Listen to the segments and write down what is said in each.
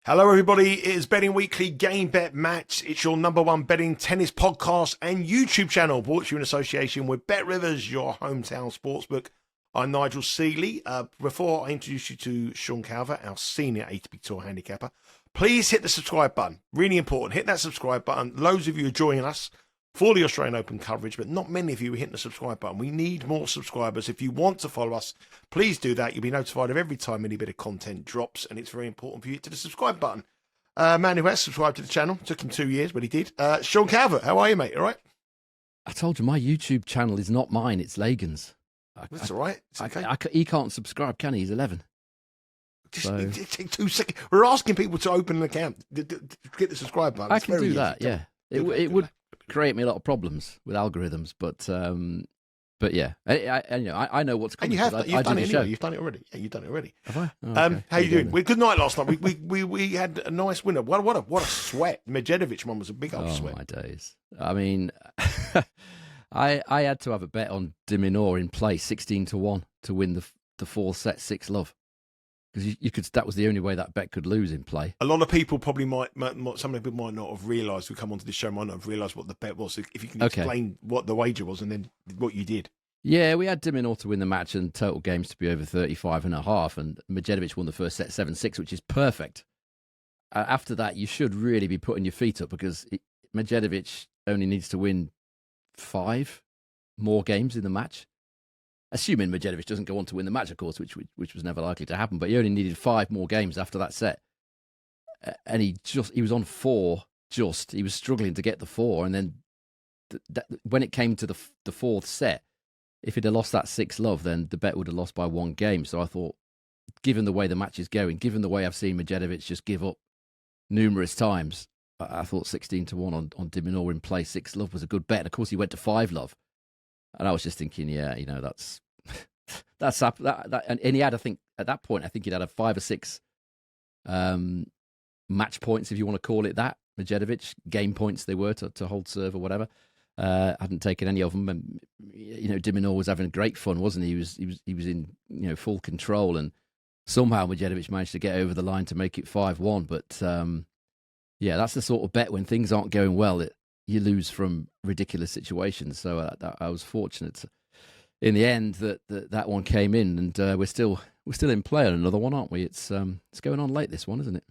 Hello, everybody. It is Betting Weekly Game Bet Match. It's your number one betting tennis podcast and YouTube channel, brought to you in association with BetRivers, your hometown sportsbook. I'm Nigel Seeley. Before I introduce you to Shang, our senior ATP Tour handicapper, please hit the subscribe button. Really important. Hit that subscribe button. Loads of you are joining us for the Australian Open coverage, but not many of you are hitting the subscribe button. We need more subscribers. If you want to follow us, please do that. You'll be notified of every time any bit of content drops, and it's very important for you to hit the subscribe button. Man who has subscribed to the channel, took him 2 years, but he did. Shang, how are you, mate? All right? I told you, my YouTube channel is not mine, it's Lagan's. That's all right. It's okay. He can't subscribe, can he? He's 11. It takes 2 seconds. We're asking people to open an account, to get the subscribe button. I can do that, yeah. It would create me a lot of problems with algorithms, but yeah, I know what's coming. And you've done it anyway. You've done it already. Yeah, you've done it already. Have I? Oh, okay. How you doing? Good night last night. We had a nice winner. What a sweat. Medvedev one was a big old sweat. Oh my days. I mean, I had to have a bet on de Minaur in play 16-1 to win the fourth set 6-love. Because you could, that was the only way that bet could lose in play. A lot of people probably some people might not have realised, who come onto this show might not have realised what the bet was. If you can explain what the wager was and then what you did. Yeah, we had de Minaur to win the match and total games to be over 35.5, and Medvedev won the first set 7-6, which is perfect. After that, you should really be putting your feet up because Medvedev only needs to win 5 more games in the match. Assuming Medvedev doesn't go on to win the match, of course, which was never likely to happen. But he only needed 5 more games after that set, and he was on 4. He was struggling to get the 4, and then when it came to the fourth set, if he'd have lost that 6-love, then the bet would have lost by 1 game. So I thought, given the way the match is going, given the way I've seen Medvedev just give up numerous times, I thought 16-1 on de Minaur in play 6-love was a good bet. And of course, he went to 5-love. And I was just thinking, yeah, that's that. And he had, I think, at that point, he'd had a 5 or 6 match points, if you want to call it that. Medvedev game points they were to hold serve or whatever. Hadn't taken any of them, and de Minaur was having great fun, wasn't he? He was in full control, and somehow Medvedev managed to get over the line to make it 5-1. But yeah, that's the sort of bet when things aren't going well, you lose from ridiculous situations. So I was fortunate in the end that one came in, and we're still in play on another one, aren't we? It's going on late, this one, isn't it?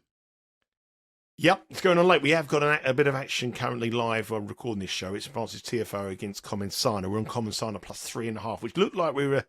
Yep, it's going on late. We have got a bit of action currently live on recording this show. It's Francis TFO against Comensana. We're on Comensana plus 3.5, which looked like we were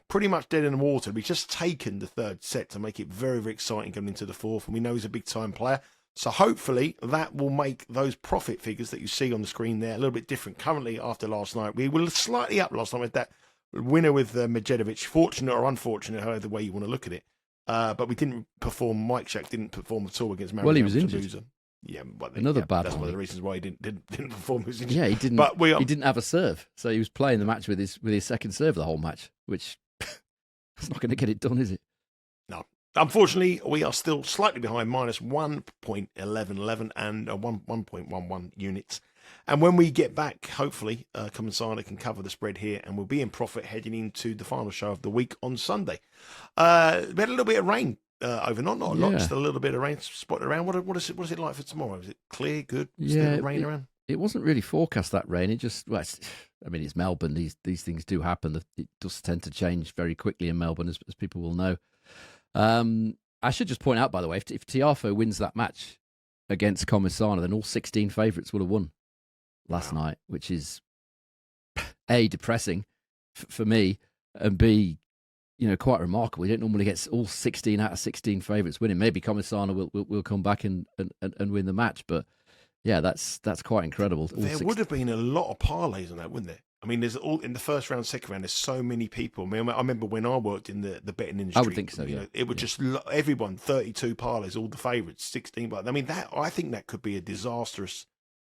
pretty much dead in the water. We've just taken the third set to make it very, very exciting going into the fourth, and we know he's a big-time player. So hopefully that will make those profit figures that you see on the screen there a little bit different. Currently, after last night, we were slightly up last night with that winner with Medvedev. Fortunate or unfortunate, however way you want to look at it. But we didn't perform. Mike Shaq didn't perform at all against Mario. Well, he was injured. Yeah, another bad. That's one of the reasons why he didn't perform. He was injured. Yeah, he didn't. But he didn't have a serve, so he was playing the match with his second serve the whole match, which it's not going to get it done, is it? No. Unfortunately, we are still slightly behind, minus 1.1111 and 1.11 units. And when we get back, hopefully, Comensana can cover the spread here, and we'll be in profit heading into the final show of the week on Sunday. We had a little bit of rain overnight, not a lot, just a little bit of rain spotted around. What is it like for tomorrow? Is it clear, good? Still rain around? It wasn't really forecast, that rain. It just, it's Melbourne. These things do happen. It does tend to change very quickly in Melbourne, as people will know. I should just point out, by the way, if Tiafoe wins that match against Comensana, then all 16 favourites would have won last night, which is A, depressing for me, and B, quite remarkable. You don't normally get all 16 out of 16 favourites winning. Maybe Comensana will come back and win the match, but yeah, that's quite incredible. There would have been a lot of parlays on that, wouldn't there? I mean, there's all in the first round, second round. There's so many people. I mean, I remember when I worked in the betting industry. I would think so. Yeah, it would just everyone 32 parlays, all the favourites, 16. But I mean, I think that could be a disastrous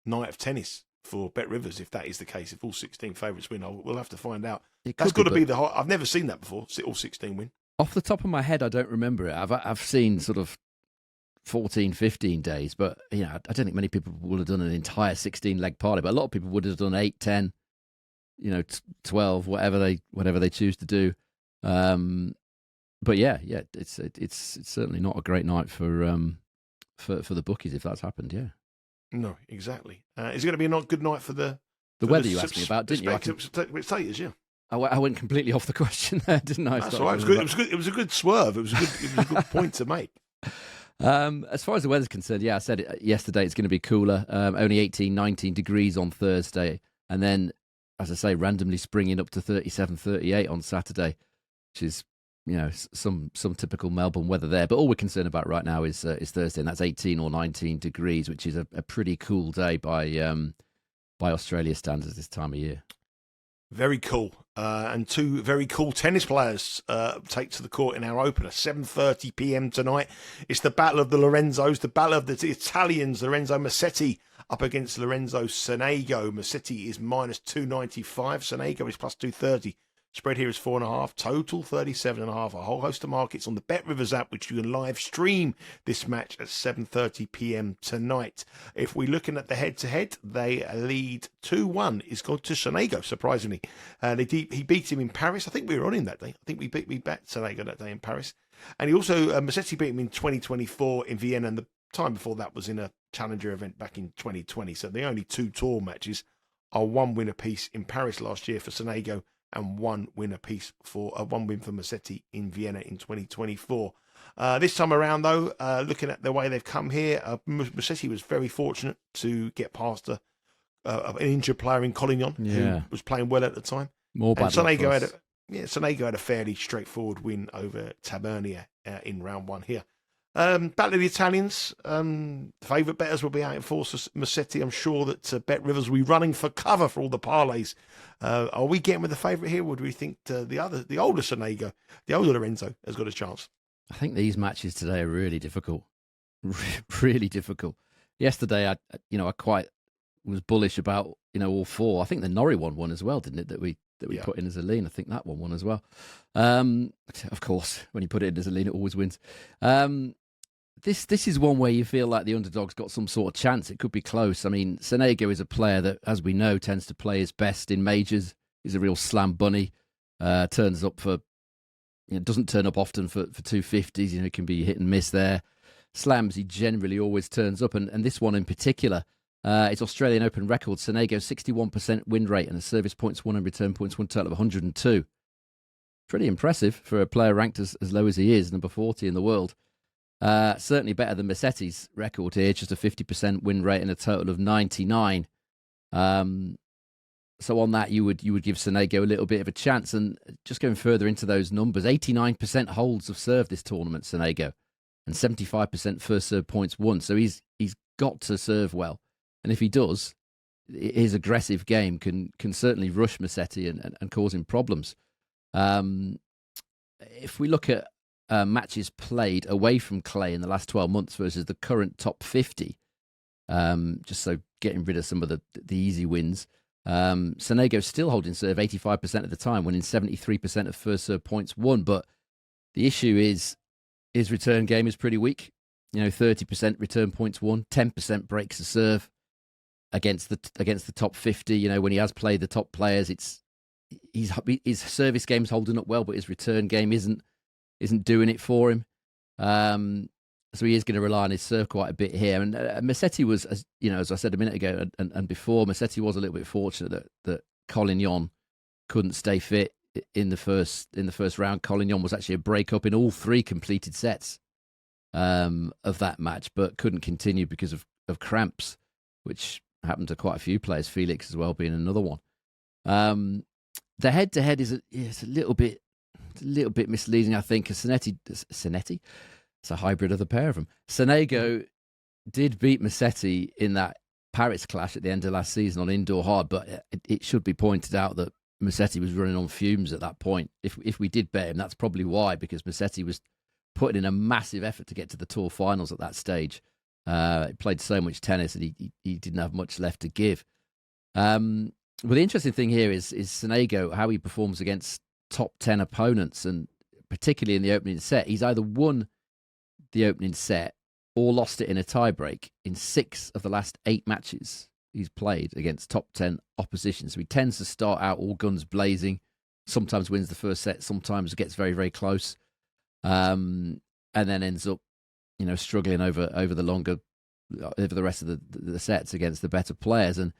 night of tennis for BetRivers if that is the case. If all 16 favourites win, we'll have to find out. That's got to be the high. I've never seen that before. All 16 win. Off the top of my head, I don't remember it. I've seen sort of 14, 15 days, but I don't think many people would have done an entire 16-leg parlay. But a lot of people would have done 8, 10. 12, whatever they choose to do. But yeah, it's certainly not a great night for for the bookies if that's happened. Yeah. No, exactly. Is it going to be a not good night for the weather you asked me about, didn't you? Spectators, yeah. I went completely off the question there, didn't I? That's all right. It was good. It was a good swerve. It was a good point to make. As far as the weather's concerned, yeah, I said it yesterday, it's going to be cooler. Only 18, 19 degrees on Thursday. And then, as I say, randomly springing up to 37, 38 on Saturday, which is, some typical Melbourne weather there. But all we're concerned about right now is Thursday, and that's 18 or 19 degrees, which is a pretty cool day by Australia standards this time of year. Very cool. And two very cool tennis players take to the court in our opener. 7:30 p.m. tonight. It's the battle of the Lorenzos, the battle of the Italians. Lorenzo Musetti up against Lorenzo Sonego. Musetti is minus 295. Sonego is plus 230. Spread here is 4.5. Total 37.5. A whole host of markets on the BetRivers app, which you can live stream this match at 7:30 p.m. tonight. If we're looking at the head-to-head, they lead 2-1. It's gone to Sonego, surprisingly. He beat him in Paris. I think we were on him that day. I think we bet Sonego that day in Paris. And he also, Musetti beat him in 2024 in Vienna, and the time before that was in a challenger event back in 2020. So the only two tour matches are one win apiece in Paris last year for Sonego, and one win apiece for one win for Musetti in Vienna in 2024. This time around, though, looking at the way they've come here, Musetti was very fortunate to get past an injured player in Collignon, who was playing well at the time. Sonego had a fairly straightforward win over Tabernia in round one here. Battle of the Italians. Favourite bettors will be out in force for Musetti. I'm sure that BetRivers will be running for cover for all the parlays. Are we getting with the favourite here, or do we think the older Sonego, the older Lorenzo, has got a chance? I think these matches today are really difficult. Really difficult. Yesterday, I quite was bullish about all four. I think the Norrie one won as well, didn't it? That we put in as a lean. I think that one won as well. Of course, when you put it in as a lean, it always wins. This is one where you feel like the underdog's got some sort of chance. It could be close. I mean, Sonego is a player that, as we know, tends to play his best in majors. He's a real slam bunny. Turns up for, doesn't turn up often for 250s. It can be hit and miss there. Slams, he generally always turns up. And this one in particular, it's Australian Open record. Sonego, 61% win rate and a service points won and return points won total of 102. Pretty impressive for a player ranked as low as he is, number 40 in the world. Certainly better than Musetti's record here, just a 50% win rate and a total of 99. So on that, you would give Sonego a little bit of a chance. And just going further into those numbers, 89% holds of serve this tournament, Sonego, and 75% first serve points won. So he's got to serve well. And if he does, his aggressive game can certainly rush Musetti and cause him problems. If we look at matches played away from clay in the last 12 months versus the current top 50, just so getting rid of some of the easy wins, Sonego's still holding serve 85% of the time, winning 73% of first serve points won. But the issue is his return game is pretty weak. 30% return points won, 10% breaks a serve against the top 50. When he has played the top players, his service game's holding up well, but his return game isn't doing it for him. So he is going to rely on his serve quite a bit here. And Musetti was, as I said a minute ago and before, Musetti was a little bit fortunate that Collignon couldn't stay fit in the first round. Collignon was actually a break-up in all three completed sets of that match, but couldn't continue because of cramps, which happened to quite a few players, Felix as well being another one. The head-to-head is a little bit misleading, I think. Sonetti, it's a hybrid of the pair of them. Sonego did beat Musetti in that Paris clash at the end of last season on indoor hard, but it should be pointed out that Musetti was running on fumes at that point. If we did bet him, that's probably why, because Musetti was putting in a massive effort to get to the tour finals at that stage. He played so much tennis and he didn't have much left to give. Well, the interesting thing here is Sonego, how he performs against top 10 opponents, and particularly in the opening set. He's either won the opening set or lost it in a tiebreak in 6 of the last 8 matches he's played against top 10 opposition. So he tends to start out all guns blazing, sometimes wins the first set, sometimes gets very, very close, and then ends up struggling over the rest of the sets against the better players. And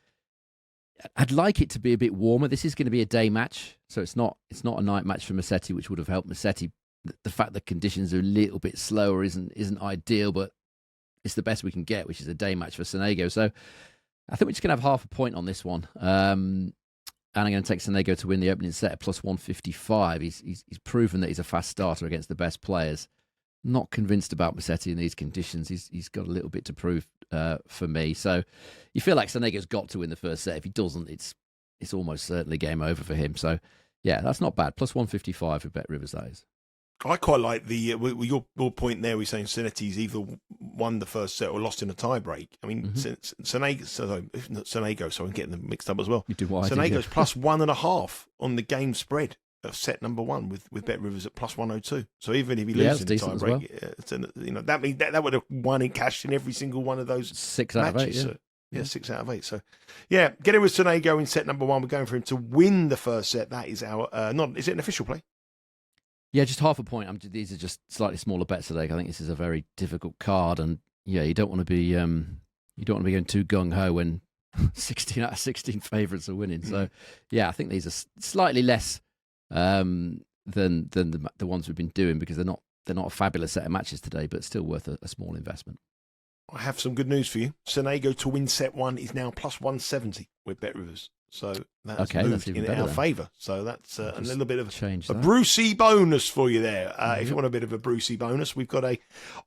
I'd like it to be a bit warmer. This is going to be a day match, so it's not a night match for Musetti, which would have helped Musetti. The fact that conditions are a little bit slower isn't ideal, but it's the best we can get, which is a day match for Sonego. So I think we're just going to have half a point on this one. And I'm going to take Sonego to win the opening set at plus 155. He's proven that he's a fast starter against the best players. Not convinced about Musetti in these conditions. He's got a little bit to prove for me. So you feel like Sonego's got to win the first set. If he doesn't, it's almost certainly game over for him. So yeah, that's not bad. Plus 155 for BetRivers, that is. I quite like the your point there. We're saying Senetti's either won the first set or lost in a tie break. I mean, Sonego, so I'm getting them mixed up as well. You do what Sonego's plus 1.5 on the game spread of set number one with BetRivers at plus 102. So even if he loses in the tie break, that would have won in cash in every single one of those 6 matches. out of 8. Yeah. So, 6 out of 8. So, yeah, get it with Sonego in set number one. We're going for him to win the first set. That is our is it an official play? Yeah, just half a point. These are just slightly smaller bets today. I think this is a very difficult card, and yeah, you don't want to be going too gung ho when 16 out of 16 favourites are winning. So yeah, I think these are slightly less than the ones we've been doing, because they're not a fabulous set of matches today, but still worth a small investment. I have some good news for you. Sonego to win set one is now plus 170 with BetRivers. So that's moved in our favour. So that's a little bit of a Brucey bonus for you there. If you want a bit of a Brucey bonus, we've got a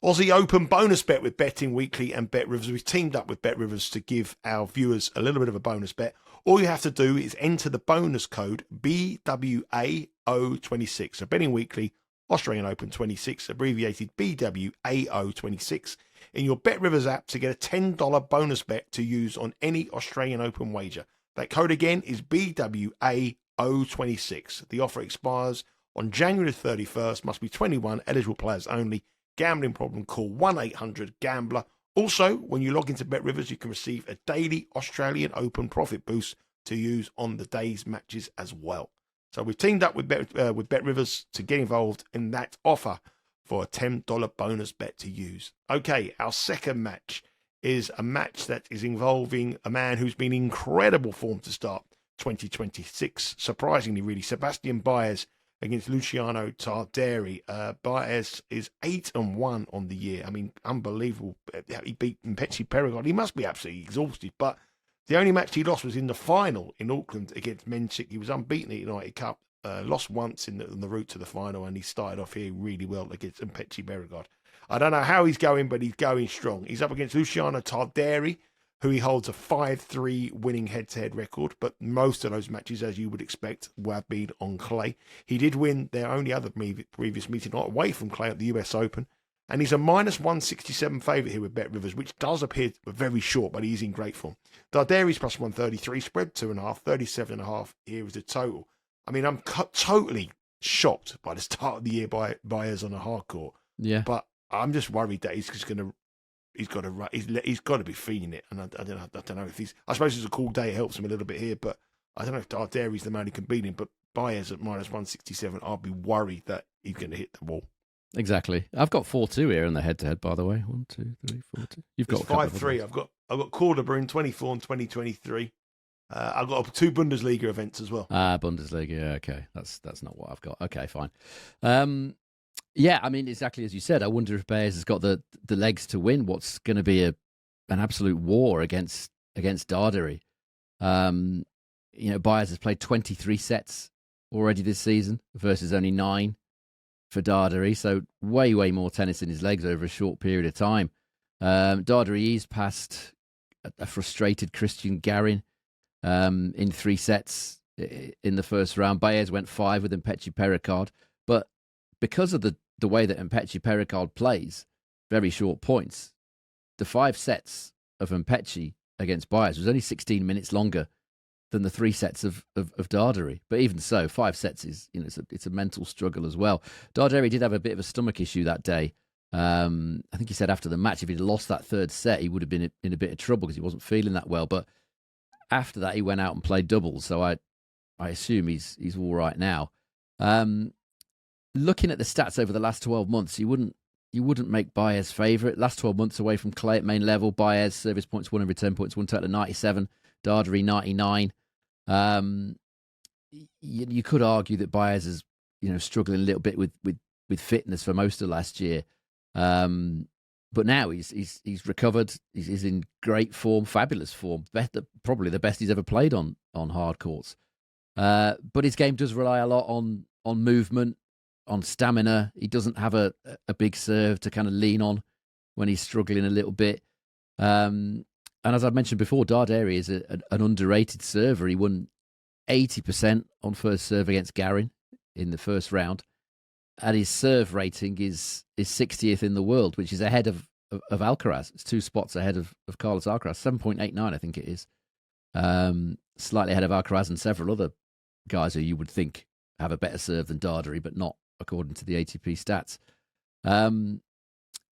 Aussie Open bonus bet with Betting Weekly and BetRivers. We've teamed up with BetRivers to give our viewers a little bit of a bonus bet. All you have to do is enter the bonus code BWAO26. So Betting Weekly, Australian Open 26, abbreviated BWAO26, in your BetRivers app to get a $10 bonus bet to use on any Australian Open wager. That code again is BWAO26. The offer expires on January 31st. Must be 21, eligible players only. Gambling problem, call 1-800-GAMBLER. Also, when you log into BetRivers, you can receive a daily Australian Open profit boost to use on the day's matches as well. So we've teamed up with BetRivers to get involved in that offer for a $10 bonus bet to use. Okay, our second match is a match that is involving a man who's been in incredible form to start 2026. Surprisingly, really, Sebastian Baez against Luciano Darderi. Baez is 8-1 on the year. I mean, unbelievable. He beat Petchy Perigord. He must be absolutely exhausted, but the only match he lost was in the final in Auckland against Menchik. He was unbeaten at United Cup, lost once on the route to the final, and he started off here really well against Petchy Perigord. I don't know how he's going, but he's going strong. He's up against Luciano Darderi, who he holds a 5-3 winning head-to-head record, but most of those matches, as you would expect, have been on clay. He did win their only other previous meeting away from clay at the US Open, and he's a minus 167 favourite here with BetRivers, which does appear very short, but he's in great form. Darderi's plus 133, spread 2.5, 37.5 here is the total. I mean, I'm totally shocked by the start of the year by Baez on a hard court. Yeah. But I'm just worried that he's got to be feeling it, and I don't know if he's. I suppose it's a cool day, it helps him a little bit here, but I don't know if Darderi's the man who can beat him. But Baez at minus 167, I'll be worried that he's going to hit the wall. Exactly. I've got 4-2 here in the head-to-head, by the way. 1, 2, 3, 4, 2. You've got 5-3. I've got Cordoba in 24 and 2023. I've got 2 Bundesliga events as well. Bundesliga. Yeah, okay. That's not what I've got. Okay, fine. Yeah, I mean, exactly as you said. I wonder if Baez has got the legs to win what's going to be an absolute war against Darderi. Baez has played 23 sets already this season versus only 9 for Darderi. So way more tennis in his legs over a short period of time. Darderi eased past a frustrated Christian Garin in 3 sets in the first round. Baez went 5 with Petchy Pericard, but because of the way that Petchy Pericard plays, very short points, the 5 sets of Petchy against Baez was only 16 minutes longer than the 3 sets of Darderi. But even so, 5 sets is it's a mental struggle as well. Darderi did have a bit of a stomach issue that day. I think he said after the match, if he'd lost that 3rd set, he would have been in a bit of trouble because he wasn't feeling that well. But after that, he went out and played doubles. So I assume he's all right now. Looking at the stats over the last 12 months, you wouldn't you wouldn't make Baez favourite. Last 12 months away from clay at main level. Baez, service points won and return points won, total of 97. Darderi, 99. You could argue that Baez is, struggling a little bit with fitness for most of last year. But now he's recovered. He's in great form, fabulous form. Probably the best he's ever played on hard courts. But his game does rely a lot on movement, on stamina. He doesn't have a big serve to kind of lean on when he's struggling a little bit. And as I mentioned before, Darderi is an underrated server. He won 80% on first serve against Garin in the first round. And his serve rating is 60th in the world, which is ahead of Alcaraz. It's 2 spots ahead of Carlos Alcaraz, 7.89, I think it is. Slightly ahead of Alcaraz and several other guys who you would think have a better serve than Darderi, but not according to the ATP stats.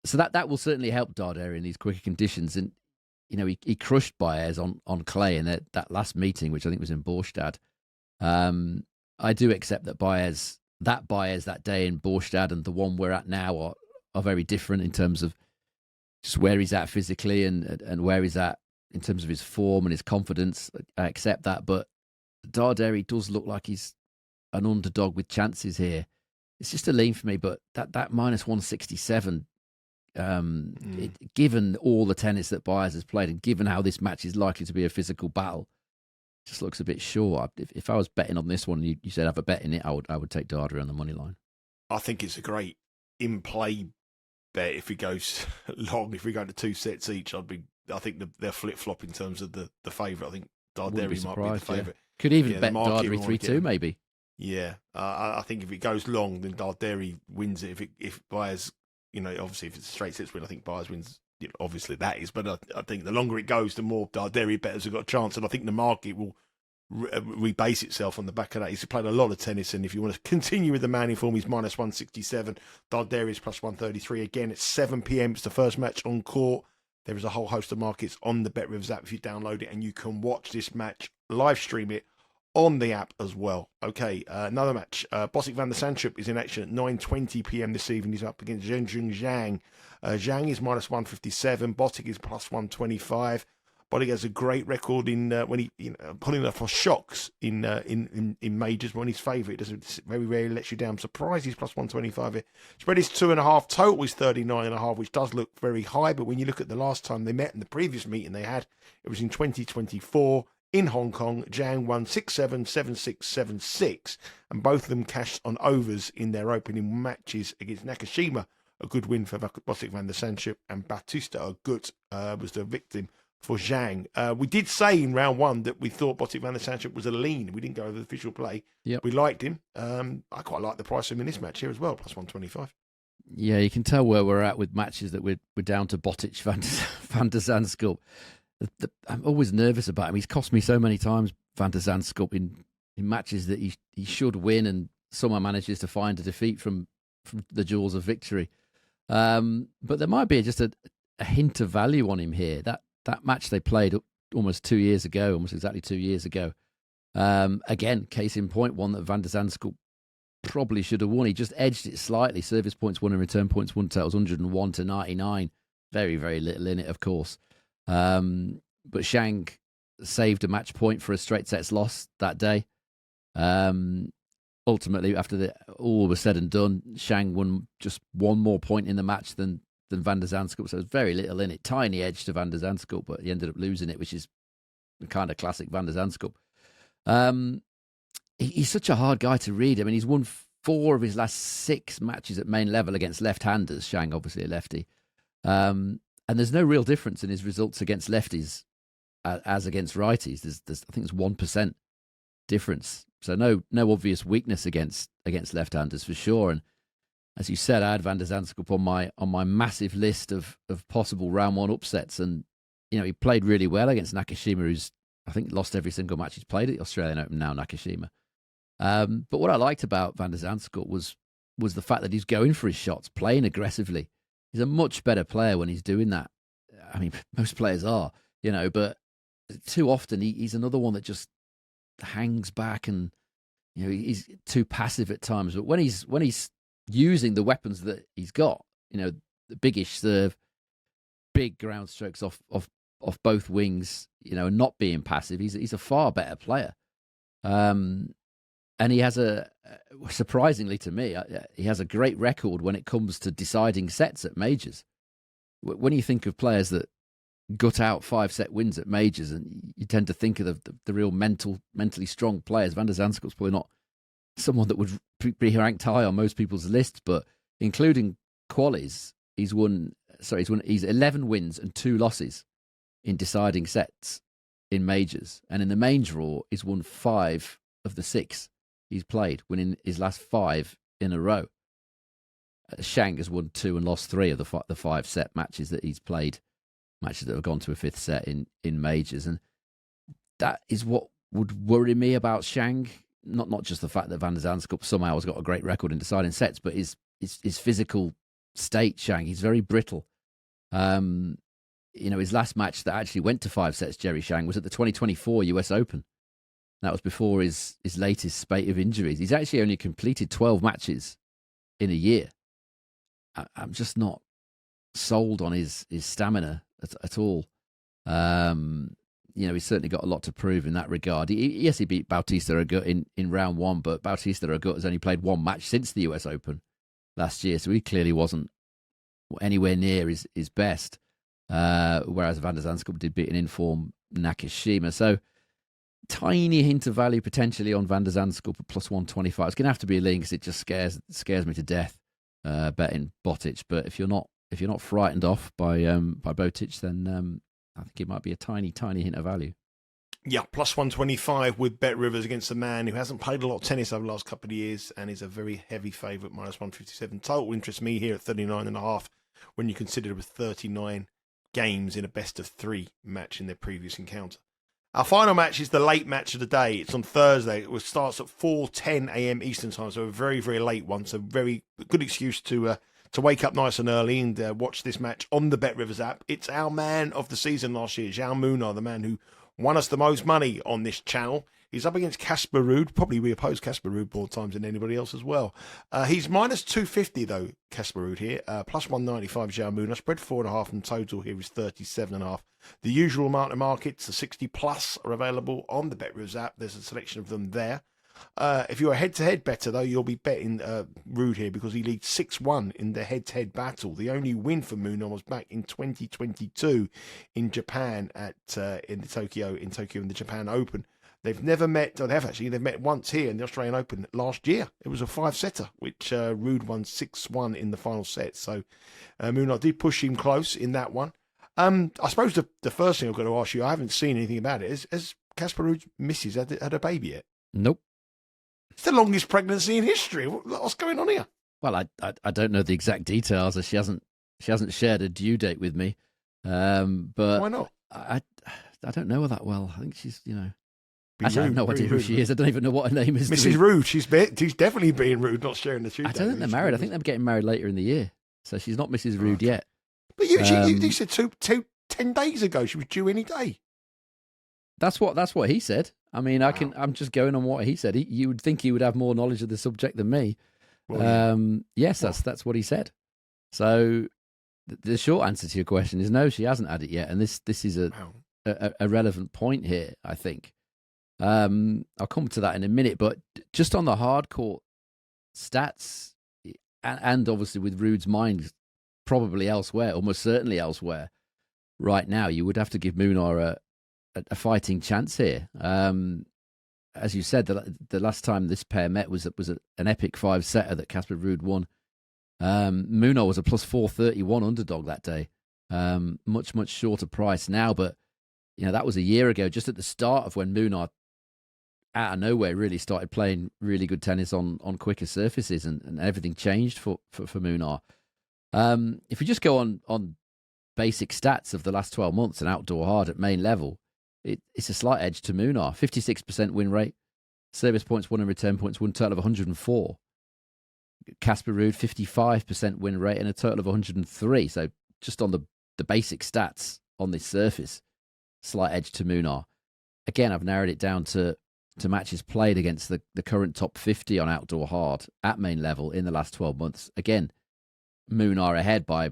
So that will certainly help Darderi in these quicker conditions. And, he crushed Baez on clay in that last meeting, which I think was in Borstad. I do accept that Baez that day in Borstad and the one we're at now are very different in terms of just where he's at physically and where he's at in terms of his form and his confidence. I accept that, but Darderi does look like he's an underdog with chances here. It's just a lean for me, but that minus 167, given all the tennis that Baez has played and given how this match is likely to be a physical battle, just looks a bit short. If I was betting on this one, you said have a bet in it, I would take Darderi on the money line. I think it's a great in-play bet if it goes long. If we go to 2 sets each, I think they'll flip-flop in terms of the favourite. I think Darderi might be the favourite. Yeah. Could even bet Darderi 3-2 maybe. Yeah, I think if it goes long, then Darderi wins it. If Baez, obviously if it's a straight sets win, I think Baez wins. Obviously that is, but I think the longer it goes, the more Darderi bettors have got a chance, and I think the market will rebase itself on the back of that. He's played a lot of tennis, and if you want to continue with the man in form, he's minus 167. Darderi is plus 133. Again, it's 7 p.m. It's the first match on court. There is a whole host of markets on the BetRivers app if you download it, and you can watch this match, live stream it on the app as well. Okay, another match. Botic van der Zandschulp is in action at 9:20 p.m. this evening. He's up against Juncheng. Shang is minus 157. Botic is plus 125. Botic has a great record in when he pulling off shocks in majors when he's favourite. It doesn't very rarely lets you down. I'm surprised he's plus 125 here. Spread is 2.5. Total is 39.5, which does look very high. But when you look at the last time they met and the previous meeting they had, it was in 2024. In Hong Kong, Zhang won 6-7, 7-6, 7-6, and both of them cashed on overs in their opening matches against Nakashima. A good win for Botic van der Zandschulp, and Batista Agut was the victim for Zhang. We did say in round 1 that we thought Botic van der Zandschulp was a lean. We didn't go over the official play. Yep. We liked him. I quite like the price of him in this match here as well, plus 125. Yeah, you can tell where we're at with matches that we're down to Botic van der Zandschulp. I'm always nervous about him. He's cost me so many times, Van der Zandschulp, in matches that he should win and somehow manages to find a defeat from the jaws of victory. But there might be just a hint of value on him here. That match they played almost 2 years ago, almost exactly 2 years ago. Again, case in point, one that Van der Zandschulp probably should have won. He just edged it slightly. Service points won and return points won. Totals 101 to 99. Very, very little in it, of course. But Shang saved a match point for a straight sets loss that day. Ultimately, after all was said and done, Shang won just one more point in the match than Van der Zandschulp, so there's very little in it. Tiny edge to Van der Zandschulp, but he ended up losing it, which is the kind of classic Van der Zandschulp. He's such a hard guy to read. I mean, he's won 4 of his last 6 matches at main level against left-handers. Shang, obviously a lefty. And there's no real difference in his results against lefties as against righties. There's I think it's 1% difference. So no obvious weakness against left-handers for sure. And as you said, I had Van der Zandschulp on my massive list of possible round 1 upsets. And he played really well against Nakashima, who's I think lost every single match he's played at the Australian Open now, Nakashima. But what I liked about Van der Zandschulp was the fact that he's going for his shots, playing aggressively. He's a much better player when he's doing that. I mean, most players are, but too often he's another one that just hangs back and, he's too passive at times. But when he's using the weapons that he's got, the biggish serve, big ground strokes off both wings, and not being passive. He's a far better player. And he has surprisingly to me, he has a great record when it comes to deciding sets at majors. When you think of players that gut out 5-set wins at majors, and you tend to think of the real mentally strong players, Van der Zandschulp's probably not someone that would be ranked high on most people's lists, but including qualies, he's 11 wins and 2 losses in deciding sets in majors. And in the main draw, he's won 5 of the 6 he's played, winning his last 5 in a row. Shang has won 2 and lost 3 of the 5-set matches that he's played, matches that have gone to a 5th set in majors. And that is what would worry me about Shang. Not just the fact that Van der Zandschulp somehow has got a great record in deciding sets, but his physical state, Shang. He's very brittle. His last match that actually went to 5 sets, Jerry Shang, was at the 2024 US Open. That was before his latest spate of injuries. He's actually only completed 12 matches in a year. I'm just not sold on his stamina at all. He's certainly got a lot to prove in that regard. He beat Bautista Agut in round 1, but Bautista Agut has only played 1 match since the US Open last year, so he clearly wasn't anywhere near his best. Whereas Van der Zandschulp did beat an in-form Nakashima. So, tiny hint of value potentially on Van der Zandschulp at plus 125. It's going to have to be a lean because it just scares me to death betting Botic. But if you're not frightened off by Botic, then I think it might be a tiny hint of value. Yeah, plus 125 with BetRivers against a man who hasn't played a lot of tennis over the last couple of years and is a very heavy favourite, minus 157. Total interests me here at 39.5 when you consider it was 39 games in a best-of-3 match in their previous encounter. Our final match is the late match of the day. It's on Thursday. It starts at 4:10 a.m. Eastern time, so a very, very late one. So very good excuse to wake up nice and early and watch this match on the BetRivers app. It's our man of the season last year, Jaume, the man who won us the most money on this channel. He's up against Casper Ruud. Probably we opposed Casper Ruud more times than anybody else as well. He's minus 250 though, Casper Ruud here. Plus 195 Jaume. I spread 4.5 and total here is 37.5. The usual amount of markets, the 60 plus, are available on the BetRivers app. There's a selection of them there. If you're a head-to-head better, though, you'll be betting Ruud here because he leads 6-1 in the head-to-head battle. The only win for Munar was back in 2022 in Japan in Tokyo in the Japan Open. They've never met, they've met once here in the Australian Open last year. It was a 5-setter, which Ruud won 6-1 in the final set. So Munar did push him close in that one. I suppose the first thing I've got to ask you, I haven't seen anything about it. Has Casper Ruud's missus had a baby yet? Nope. It's the longest pregnancy in history. What's going on here? Well, I don't know the exact details. She hasn't shared a due date with me. But why not? I don't know her that well. I think she's I have no idea who she is. I don't even know what her name is. Mrs. Ruud. She's definitely being rude, not sharing the truth. I don't think they're married. I think they're getting married later in the year. So she's not Mrs. Ruud yet. But you said 10 days ago she was due any day. That's what he said. I mean, I'm just going on what he said. You would think he would have more knowledge of the subject than me. Well, yes, that's what he said. So the short answer to your question is no, she hasn't had it yet. And this is a relevant point here, I think. I'll come to that in a minute, but just on the hardcore stats, and obviously with Ruud's mind probably elsewhere, almost certainly elsewhere right now, you would have to give Munar a fighting chance here. As you said, the last time this pair met was an epic 5-setter that Casper Ruud won. Munar was a plus 431 underdog that day. Much shorter price now, but that was a year ago, just at the start of when Munar out of nowhere really started playing really good tennis on quicker surfaces, and everything changed for Munar. If you just go on basic stats of the last 12 months and outdoor hard at main level, it's a slight edge to Munar. 56% win rate, service points won and return points won, total of 104. Casper Ruud, 55% win rate and a total of 103. So just on the basic stats on this surface, slight edge to Munar. Again, I've narrowed it down to matches played against the current top 50 on outdoor hard at main level in the last 12 months. Again, Munar ahead by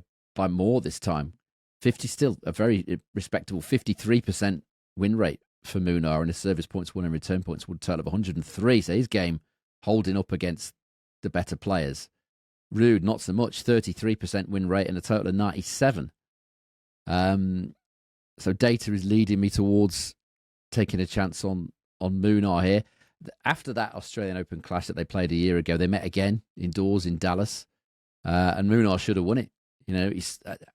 more this time. 50, still a very respectable 53% win rate for Munar, and his service points won and return points would total of 103. So his game holding up against the better players. Ruud, not so much, 33% win rate and a total of 97. So data is leading me towards taking a chance on Munar here. After that Australian Open clash that they played a year ago, they met again indoors in Dallas, and Munar should have won it. You know,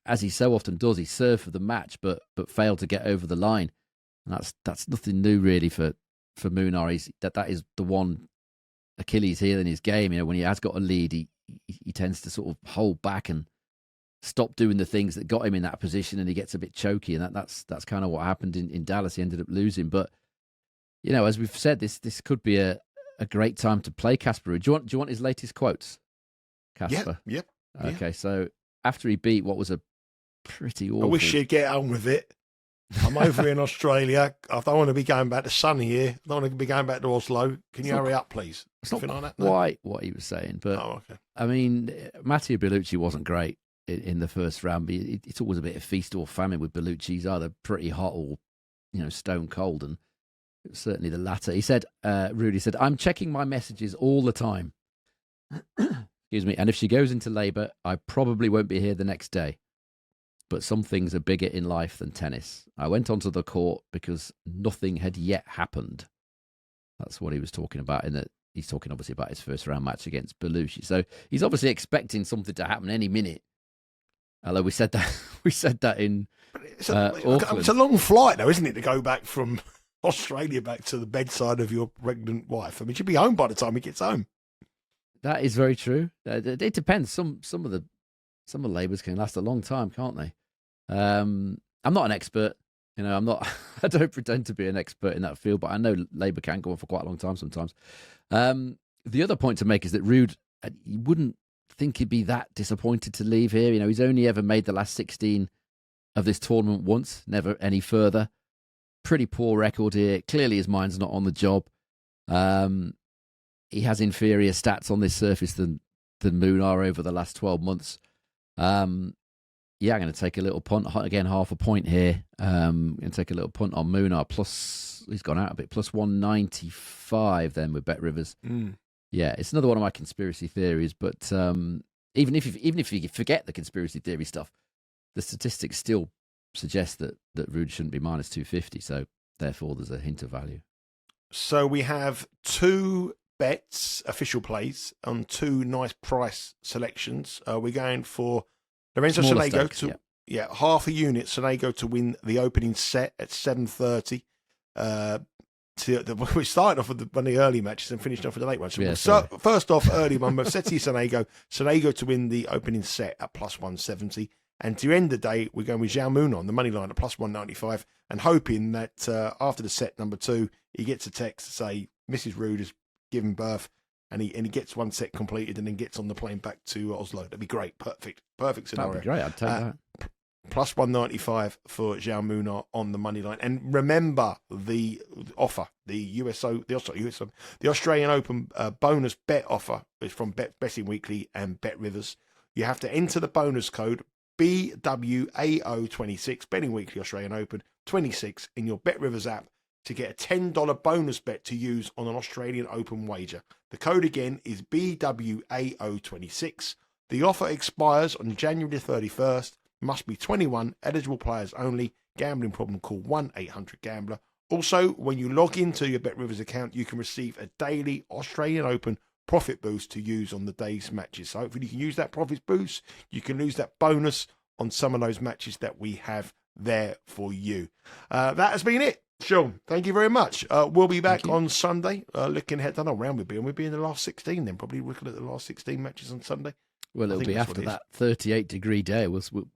as he so often does, he served for the match, but failed to get over the line. And that's nothing new really for Munar. That is the one Achilles heel in his game. You know, when he has got a lead, he tends to sort of hold back and stop doing the things that got him in that position, and he gets a bit choky. And that's kind of what happened in Dallas. He ended up losing, but you know, as we've said, this could be a great time to play Casper. Do you want his latest quotes, Casper? Yep. Okay, so after he beat what was a pretty awful... I wish you'd get on with it. I'm over in Australia. I don't want to be going back to sunny here. I don't want to be going back to Oslo. Can you hurry up, please? It's not like that, quite what he was saying, but okay. I mean, Matteo Bellucci wasn't great in the first round. But it's always a bit of feast or famine with Bellucci. He's either pretty hot or, you know, stone cold, and it was certainly the latter. He said, Rudy said, "I'm checking my messages all the time." Excuse me. And if she goes into labour, I probably won't be here the next day. But some things are bigger in life than tennis. I went onto the court because nothing had yet happened. That's what he was talking about. He's talking obviously about his first round match against Bellucci. So he's obviously expecting something to happen any minute. Although we said that in Auckland. It's a long flight though, isn't it, to go back from Australia back to the bedside of your pregnant wife? I mean, she'll be home by the time he gets home. That is very true. It depends. Some of labours can last a long time, can't they? I'm not an expert. You know, I don't pretend to be an expert in that field, but I know labour can go on for quite a long time sometimes. The other point to make is that Ruud, you wouldn't think he'd be that disappointed to leave here. You know, he's only ever made the last 16 of this tournament once, never any further. Pretty poor record here. Clearly his mind's not on the job. He has inferior stats on this surface than Munar over the last 12 months. I'm going to take a little punt. Again, half a point here. I'm going to take a little punt on Munar. Plus, he's gone out a bit. Plus 195 then with BetRivers. Yeah, it's another one of my conspiracy theories. But even if you forget the conspiracy theory stuff, the statistics still suggest that Ruud shouldn't be minus 250. So therefore, there's a hint of value. So we have two bets, official plays, on two nice price selections. We're going for Lorenzo Sonego to half a unit. Sonego to win the opening set at 7:30. We started off with one of the early matches and finished off with the late ones. So first off, early one, Musetti Sonego to win the opening set at plus 170. And to end the day, we're going with Jaume on the money line at plus 195, and hoping that after the set number 2, he gets a text to say Mrs. Ruud has given birth, and he gets one set completed and then gets on the plane back to Oslo. That'd be great. Perfect scenario. That'd be great. I'd take that. Plus 195 for Jaume on the money line. And remember the offer, the Australian Open bonus bet offer is from Betting Weekly and BetRivers. You have to enter the bonus code BWAO26, Betting Weekly Australian Open 26 in your BetRivers app to get a $10 bonus bet to use on an Australian Open wager. The code again is BWAO26. The offer expires on January 31st. Must be 21, eligible players only. Gambling problem, call 1-800-GAMBLER. Also, when you log into your BetRivers account, you can receive a daily Australian Open profit boost to use on the day's matches. So hopefully you can use that profit boost. You can lose that bonus on some of those matches that we have there for you. That has been it. Sean, thank you very much. We'll be back on Sunday. Looking ahead, I don't know round we'll be in. We'll be in the last 16 then, probably looking at the last 16 matches on Sunday. Well, it'll be after that 38-degree day.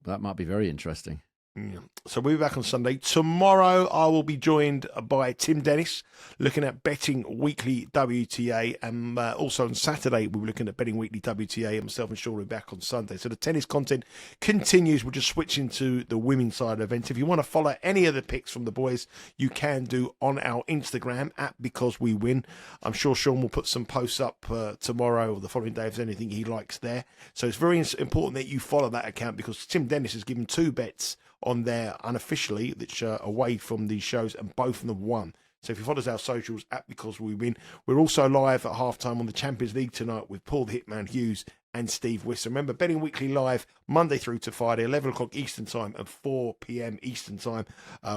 That might be very interesting. Yeah. So we'll be back on Sunday. Tomorrow I will be joined by Tim Dennis looking at Betting Weekly WTA, and also on Saturday we'll be looking at Betting Weekly WTA, and myself and Sean will be back on Sunday. So the tennis content continues. We're just switching to the women's side of the event. If you want to follow any of the picks from the boys, you can do on our Instagram at Because We Win. I'm sure Sean will put some posts up tomorrow or the following day if there's anything he likes there. So it's very important that you follow that account, because Tim Dennis has given 2 bets on there unofficially, which are away from these shows, and both of them won. So if you follow our socials at Because We Win. We're also live at halftime on the Champions League tonight with Paul the Hitman Hughes and Steve Wiss. Remember, Betting Weekly live Monday through to Friday, 11 o'clock Eastern Time and 4 p.m. Eastern Time,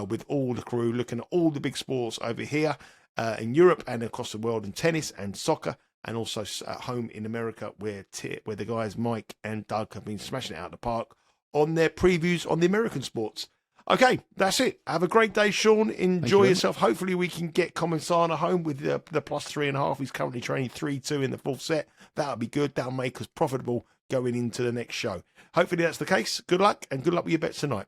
with all the crew looking at all the big sports over here in Europe and across the world in tennis and soccer, and also at home in America where the guys Mike and Doug have been smashing it out of the park on their previews on the American sports. Okay, that's it. Have a great day, Sean. Enjoy yourself. Hopefully we can get Comensana home with the +3.5. He's currently training 3-2 in the 4th set. That'll be good. That'll make us profitable going into the next show. Hopefully that's the case. Good luck, and good luck with your bets tonight.